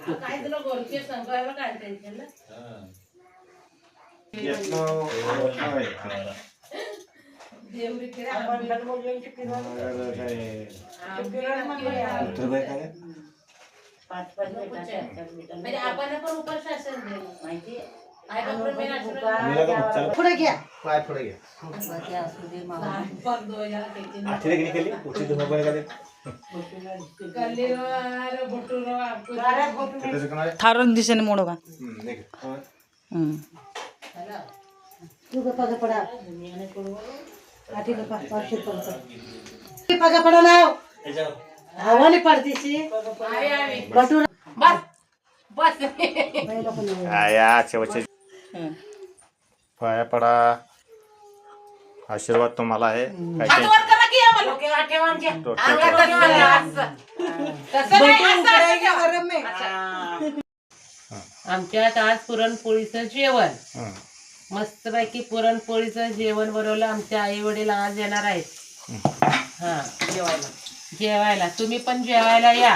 काय तुला गोरके सांगायला काय टेन्शन ना देवरी केला आपण बोलून किरण पाच म्हणजे आपण पण उपास असेल माहिती आई बाप पुढे घ्या पाय पुढे घ्या आठवले की निकली उची तुम्ही बघा थारून दिसेने मोडो का तू पगा पडा पगा पडा नाव हवाने पडतीची बटूर बस बस आया शेवटचे पाया पडा आशीर्वाद तुम्हाला आहे आमच्यात आज पुरणपोळीचं जेवण मस्तपैकी पुरणपोळीचं जेवण बनवलं आमच्या आई वडील आज येणार आहेत हा जेवायला तुम्ही पण जेवायला या